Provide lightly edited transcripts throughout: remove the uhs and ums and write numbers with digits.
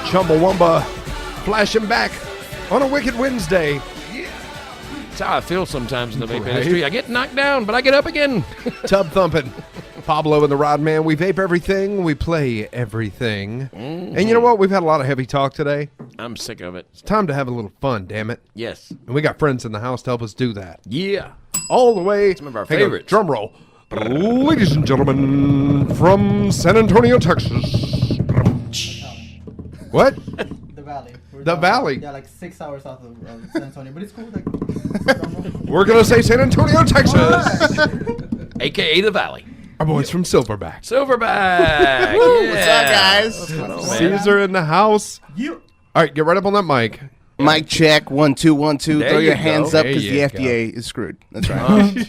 Chumbawamba flashing back on a Wicked Wednesday. Yeah. That's how I feel sometimes in the vape industry. I get knocked down, but I get up again. Tub thumping. Pablo and the Rodman. We vape everything. We play everything. And you know what? We've had a lot of heavy talk today. I'm sick of it. It's time to have a little fun, damn it. Yes. And we got friends in the house to help us do that. Yeah. All the way. Some of our Hang on, favorites. drum roll. Ladies and gentlemen, from San Antonio, Texas. What? The Valley. The Valley. Yeah, like 6 hours south of San Antonio, but it's cool. Like, We're going to say San Antonio, Texas. A.K.A. the Valley. Our boys from SilverBack. SilverBack. Woo, what's up, guys? What's going on, man? Cesar in the house. you. All right, get right up on that mic. Mic check, 1 2 1 2. There Throw you your go. hands up There because the you FDA is screwed. That's right.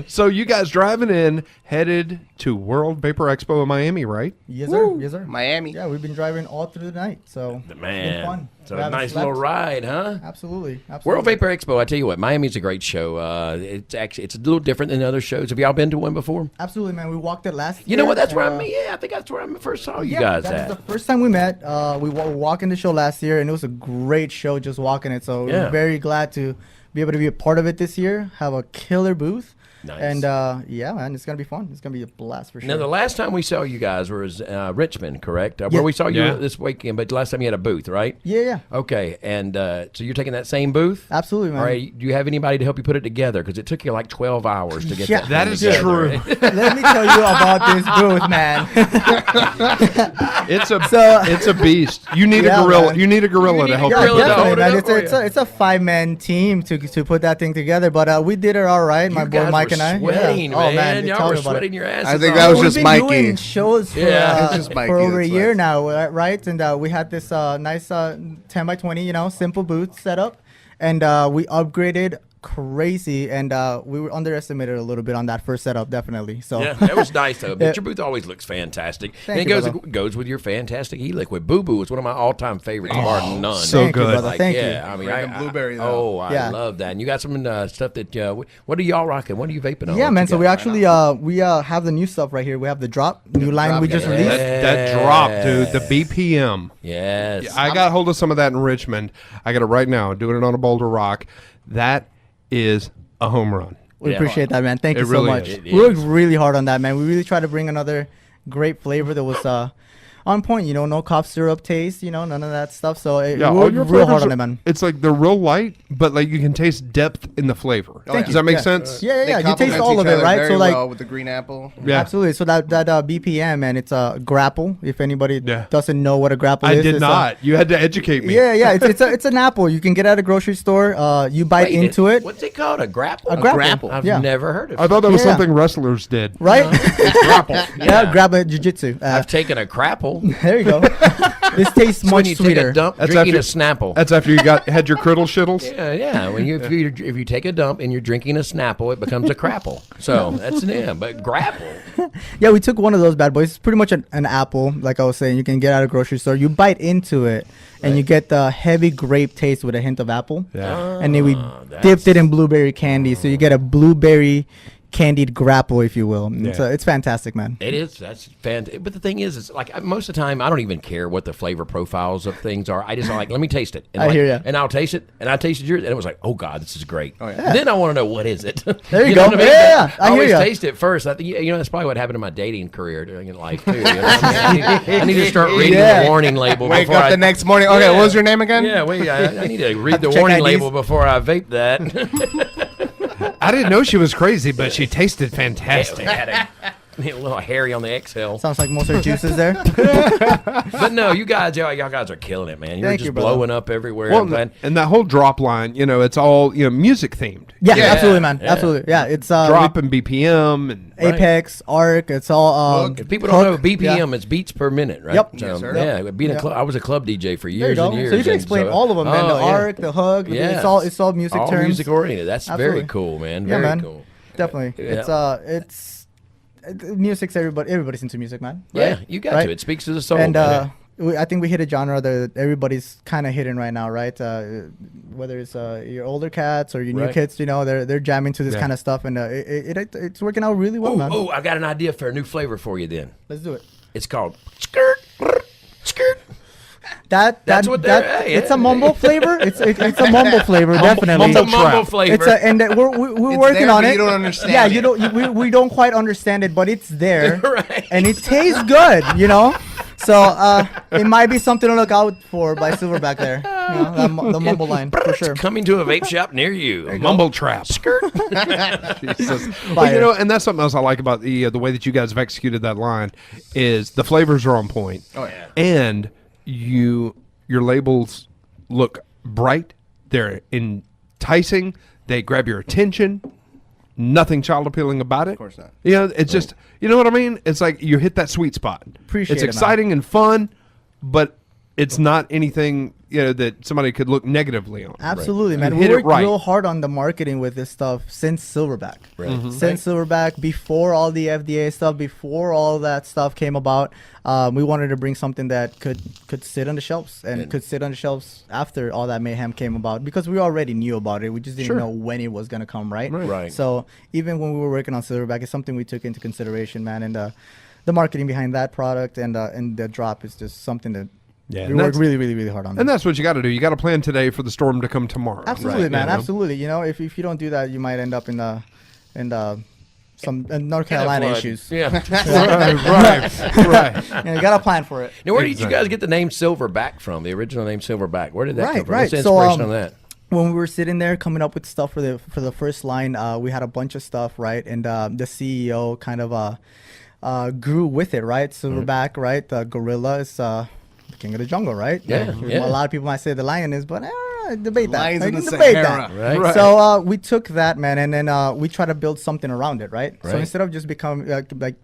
So you guys driving in, headed to World Vapor Expo in Miami, right? Yes, sir. Yes, sir. Miami. Yeah, we've been driving all through the night, so it's been Man. fun. It's a We haven't nice slept. little ride, huh? Absolutely. World Vapor Expo, I tell you what, Miami's a great show. It's a little different than other shows. Have y'all been to one before? Absolutely, man. We walked it last year. You know what? That's where I mean. Yeah, I think that's where I first saw you guys that at. was the first time we met. We were walking the show last year, and it was a great show just walking it. So Yeah. we're very glad to be able to be a part of it this year. Have a killer booth. Nice. And yeah, man, it's gonna be fun. It's gonna be a blast for sure. Now, the last time we saw you guys was Richmond, correct? Yeah. Where we saw you Yeah. this weekend, but last time you had a booth, right? yeah. Okay, and so you're taking that same booth? Absolutely, man. All right, do you have anybody to help you put it together? Because it took you like 12 hours to get Yeah. that. That thing is together. true. Let me tell you about this booth, man. It's a So- it's a beast. You need Yeah, a gorilla. man. You need a gorilla You to need help a you. gorilla to Definitely, hold it man. up It's for a, it's a 5-man team to put that thing together, but we did it all right. My You boy guys Mike were and I. sweating, Yeah. man. Oh man, Y'all tell were me about sweating it. your asses I think off. that was We've just been Mikey. doing shows for, Yeah. It's just Mikey, for over a that's year right. now, right? And we had this nice 10 by 20, simple booth setup, and we upgraded crazy, and we were underestimated a little bit on that first setup, definitely. So Yeah, that was nice though. But Yeah. your booth always looks fantastic. Thank and you, it brother. goes with your fantastic e-liquid. Boo Boo is one of my all-time favorites, bar none. so Thank you, good. brother. Like, Thank yeah, you. I mean, Random blueberry, though. Oh, I Yeah. love that. And you got some stuff that. What are y'all rocking? What are you vaping on? Yeah, What man. you So got? we actually we have the new stuff right here. We have the drop, new line drop, we just yeah. released. That drop, dude. The BPM. Yes. I got hold of some of that in Richmond. I got it right now. Doing it on a Boulder Rock. That is a home run. We Yeah. appreciate that, man. Thank It you so really much. is. It We worked is. really hard on that, man. We really tried to bring another great flavor that was on point. No cough syrup taste. None of that stuff. So we all worked your real hard flavors on are- it, man. It's like they're real light, but like you can taste depth in the flavor. Thank Does you. that make Yeah. sense? Yeah, They yeah. You taste complement all of each it, other right? very So like, well with the green apple. Yeah. absolutely. So that BPM, man, it's a grapple. If anybody Yeah. doesn't know what a grapple I is, did it's not. You had to educate me. Yeah. It's an apple. You can get at a grocery store. You bite Wait, into it. What's it called? A grapple? A grapple. grapple. I've Yeah. never heard of I it. thought that was Yeah. something wrestlers did. Right? Grapple. Yeah, grab a jiu-jitsu. I've taken a crapple. There you go. This tastes When much you sweeter. take a dump, That's drinking after- a Snapple. That's after you had your criddle shittles. Yeah. When if you take a dump and you're drinking a Snapple, it becomes a crapple. So that's but grapple. Yeah, we took one of those bad boys. It's pretty much an apple, like I was saying. You can get at a grocery store. You bite into it, and you get the heavy grape taste with a hint of apple. Yeah. And then we that's- dipped it in blueberry candy, so you get a blueberry candied grapple, if you will. Yeah. It's fantastic, man. It is. That's fantastic. But the thing is like most of the time, I don't even care what the flavor profiles of things are. I just like, let me taste it. And I like, hear ya. And I'll taste it. And I tasted yours, and it was like, oh God, this is great. Oh, yeah. And then I want to know what is it. There you know go. what I mean? Yeah, I I hear always ya. taste it first. I think that's probably what happened in my dating career during life too. You know what I mean? I need to start reading Yeah. the warning label. Wake before up I, the next morning. Okay, Yeah. what was your name again? Yeah, wait. I need to read the check warning IDs. label before I vape that. I didn't know she was crazy, but she tasted fantastic. Had a little hairy on the exhale. Sounds like most of our juices there. But no, y'all guys are killing it, man. You're Thank just you, brother. blowing up everywhere. Well, I'm glad. and that whole drop line, it's all music themed. Yeah, Yeah. absolutely, man. Yeah. Absolutely. Yeah, it's Drop and BPM and Apex, Arc. It's all. If people don't know Hook, BPM, yeah. it's beats per minute, right? Yep. So, Yes, sir. yeah, being Yeah. I was a club DJ for There you years go. and years. So you can and explain all of them, man. The yeah. Arc, the Hook. Yeah. It's all music all terms. music oriented. That's very Absolutely. cool, man. Yeah, Very man. cool. Definitely. Yeah. It's music's everybody's into music, man. Yeah, right? you got Right? to. It speaks to the soul. And man. I think we hit a genre that everybody's kind of hitting right now, right? Whether it's your older cats or your new Right. kids, they're jamming to this Yeah. kind of stuff, and it's working out really well, man. Oh, I got an idea for a new flavor for you. Then Let's do it. it's called skirt. That's what they're. Hey, it's a mumble flavor. It's a mumble flavor, definitely. It's a mumble flavor. We're working there, on but it. you don't understand Yeah, it. you don't. We don't quite understand it, but it's there, Right. and it tastes good. So it might be something to look out for by SilverBack there. The mumble line for sure. Coming to a vape shop near you. Mumble trap. Skirt. Jesus. Fire. Well, and that's something else I like about the way that you guys have executed that line is the flavors are on point. Oh, yeah. And your labels look bright. They're enticing. They grab your attention. Nothing child appealing about it. Of course not. It's just, you know what I mean? It's like you hit that sweet spot. Appreciate it's it, man. exciting and fun, but it's not anything that somebody could look negatively on. Absolutely, man. You We hit it worked right. real hard on the marketing with this stuff since SilverBack. Right. Since SilverBack, before all the FDA stuff, before all that stuff came about, we wanted to bring something that could sit on the shelves and could sit on the shelves after all that mayhem came about, because we already knew about it. We just didn't know when it was going to come, right? Right. So even when we were working on SilverBack, it's something we took into consideration, man. And the marketing behind that product and the drop is just something that we and worked that's- really, really, really hard on. And that's what you got to do. You got to plan today for the storm to come tomorrow. Absolutely, Right. man. You know? Absolutely. If you don't do that, you might end up in some North Carolina Flood. issues. Yeah. Right. You gotta plan for it. Now, where did you guys get the name Silverback from? The original name Silverback. Where did that come from? Right. What's the So, inspiration on that? When we were sitting there coming up with stuff for the first line, we had a bunch of stuff, right? And the CEO kind of grew with it, right? Silverback, right? The gorilla is the king of the jungle, right? Yeah, yeah. A lot of people might say the lion is, but debate that. Lions I in can the debate Sahara. that. Right. So we took that, man, and then we tried to build something around it, right? So Right. instead of just becoming like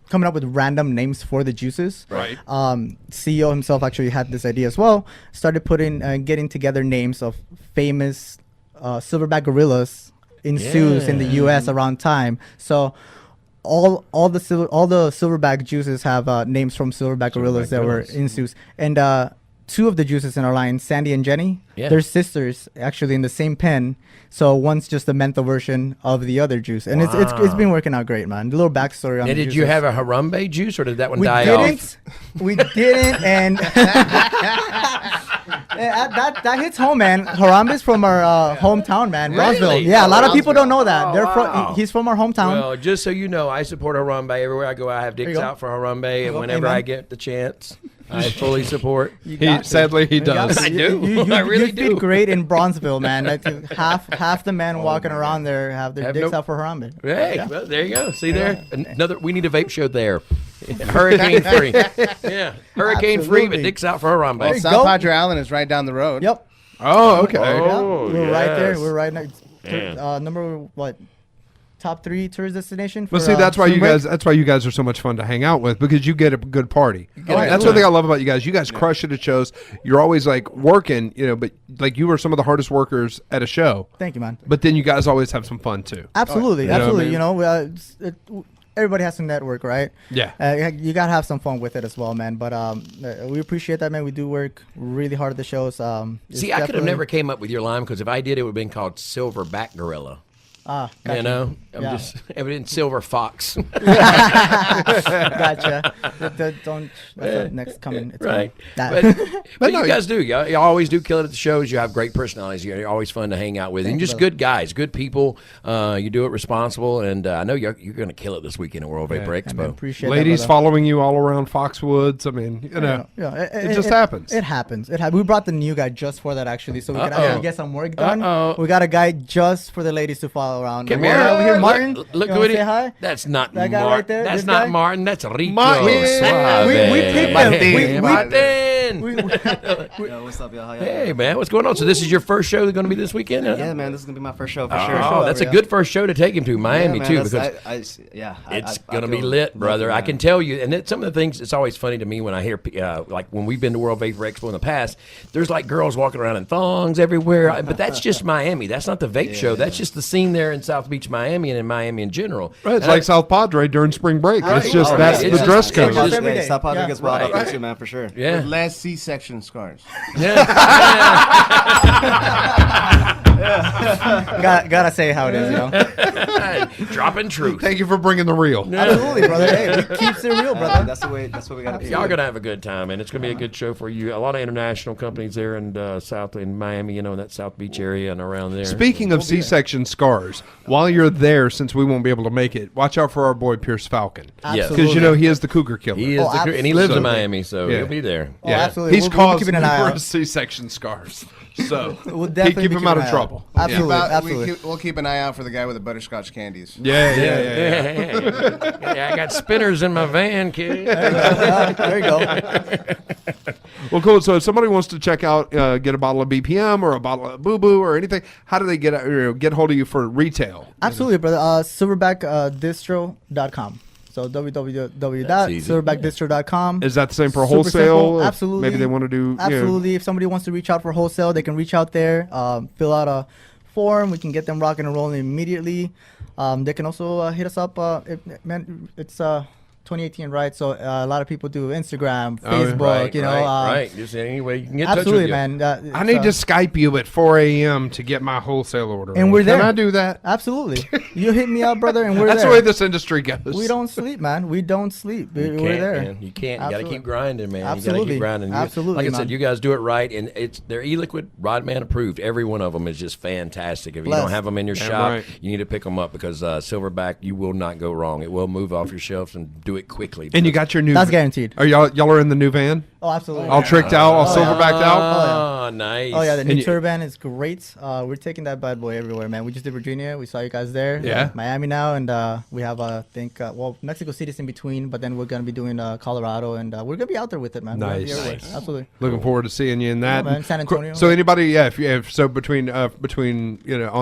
coming up with random names for the juices, Right. CEO himself actually had this idea as well. Started getting together names of famous silverback gorillas in zoos in the U.S. around time. So all the silverback juices have names from silverback gorillas that were in zoos, and two of the juices in our line, Sandy and Jenny, they're sisters actually in the same pen. So one's just a menthol version of the other juice, and it's been working out great, man. The little backstory on Now, the did you juices. have a Harambe juice, or did that one We die didn't. off? We didn't, and that hits home, man. Harambe's from our hometown, man, Bronzeville. Really? Yeah, a lot of people Bronzeville. don't know that. Oh, wow. He's from our hometown. Well, just so you know, I support Harambe everywhere I go. I have dicks go. out for Harambe, and go. whenever Amen. I get the chance, I fully support. Sadly, he does. I do. I really you do. did great in Bronzeville, man. Like, half the men walking around there have their Have dicks no- out for Harambe. Hey, well, there you go. See there? Another. We need a vape show there. Hurricane free. Yeah, hurricane free, but Absolutely. dicks out for Harambe. There you South go. Padre Island is right down the road. Yep. Oh, okay. Oh, Yeah, we're right there. yes. We're right next. Man. Number what? Top 3 tourist destination. Well, for, see, that's why you spring break? guys. That's why you guys are so much fun to hang out with, because you get a good party. Oh, yeah. That's one thing I love about you guys. You guys crush it at shows. You're always like working, but like you were some of the hardest workers at a show. Thank you, man. But then you guys always have some fun too. Absolutely, You know what I absolutely. mean? Everybody has to network, right? Yeah. You gotta have some fun with it as well, man. But we appreciate that, man. We do work really hard at the shows. See, I could have definitely- never came up with your line, because if I did, it would have been called Silverback Gorilla. Ah, You gotcha. know, I'm Yeah. just evident Silver Fox. Gotcha. Don't. That's next coming. It's Right. coming. But no, you guys do. You always do kill it at the shows. You have great personalities. You're always fun to hang out with. And just good guys, good people. You do it responsible. And I know you're going to kill it this weekend at World Vapor I Expo. appreciate Ladies that, brother. following you all around Foxwoods. I mean, Yeah, it just happens. It happens. We brought the new guy just for that, actually, so we can actually get some work done. Uh-oh. We got a guy just for the ladies to follow around. Come Over here. here, Martin. Look You who wanna it is. say hi? That's not That guy Martin. right there, That's this not guy? Martin. That's Rico. Martin. Suave. We picked him. We- Martin. Yo, what's up, y'all? How y'all? Hey, man. What's going on? So this is your first show that's going to be this weekend? Huh? Yeah, man, this is gonna be my first show for Oh, sure. that's a good first show to take him to. Miami, yeah, man, too, that's- because I it's I going to be feel lit, lucky, brother. I man. can tell you. And some of the things, it's always funny to me when I hear, like when we've been to World Vapor Expo in the past, there's like girls walking around in thongs everywhere. But that's just Miami. That's not the vape show. That's just the scene there in South Beach, Miami, and in Miami in general. Right, it's And like South Padre during spring break. Right. It's just Oh, that's right. the It's dress just- code. it's just- every day. South Padre Yeah. gets wild out Right. there too, man, for sure. Yeah. With less C-section scars. Gotta say how it is, Dropping truth. Thank you for bringing the real. Absolutely, brother. Hey, we keeps it real, brother. That's the way. That's what we got to be. Y'all gonna have a good time, and it's gonna be a good show for you. A lot of international companies there in South in Miami, in that South Beach area and around there. Speaking of C-section scars, while you're there, since we won't be able to make it, watch out for our boy Pierce Falcon. Yes. Because he is the cougar killer. He is, Oh, and he lives in absolutely. Miami, so Yeah. he'll be there. Oh, absolutely. He's We'll be caused keeping an eye out. numerous C-section scars. So We'll definitely keep be him out keeping of an eye trouble. out. Absolutely, About- absolutely. We'll keep an eye out for the guy with the butterscotch candies. Yeah. Yeah, I got spinners in my van, kid. There you go. Well, cool. So if somebody wants to check out, get a bottle of BPM or a bottle of Boo Boo or anything, how do they get hold of you for retail? Absolutely, brother. SilverbackDistro.com. So www.silverbackdistro.com. Is that the same for Super wholesale? simple. If Absolutely. Maybe they want to do. Absolutely. If somebody wants to reach out for wholesale, they can reach out there, fill out a form. We can get them rocking and rolling immediately. They can also hit us up. It's 2018, right? So a lot of people do Instagram, Facebook. Right, Right. right. Just any way you can get in touch with Absolutely, you. man. I need to Skype you at 4 a.m. to get my wholesale order. And we're there. Can I do that? Absolutely. You hit me up, brother, and we're That's there. the way this industry goes. We don't sleep, man. We don't sleep. You We're can't, there. man. You can't. You got to Absolutely. keep grinding, man. You got to Absolutely. keep grinding. Absolutely, Like I man. said, you guys do it right, and they're e-liquid Rodman approved. Every one of them is just fantastic. If you don't Blessed. have them in your Damn shop, right. you need to pick them up because Silverback, you will not go wrong. It will move off your shelves and do it quickly. And you got your new. That's guaranteed. Are y'all are in the new van? Oh, absolutely. All tricked out, all silverbacked out. Oh, nice. Oh yeah, the new And you- turban is great. We're taking that bad boy everywhere, man. We just did Virginia. We saw you guys there. Yeah. Miami now, and we have Mexico City's in between, but then we're gonna be doing Colorado, and we're gonna be out there with it, man. We're gonna be Nice. everywhere. Nice. Absolutely. Looking forward to seeing you in that. Yeah, man, San Antonio. So anybody, if so between on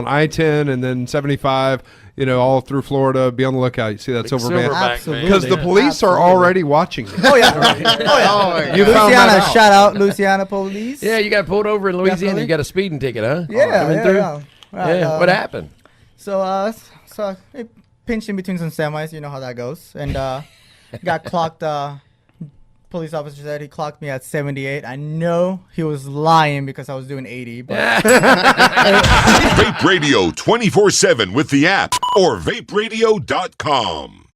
I-10 and then 75, all through Florida, be on the lookout. You see that silver van Absolutely. because the police are Absolutely. already watching you. Oh yeah. Oh, my You God. found that Louisiana, out. shout out Louisiana police. Yeah, you got pulled over in Louisiana. Definitely. You got a speeding ticket, huh? Yeah, Coming yeah, through? yeah. Right, Yeah. What happened? So it pinched in between some semis. You know how that goes, and got clocked. Police officer said he clocked me at 78. I know he was lying because I was doing 80. But Vape Radio 24/7 with the app or vaperadio.com.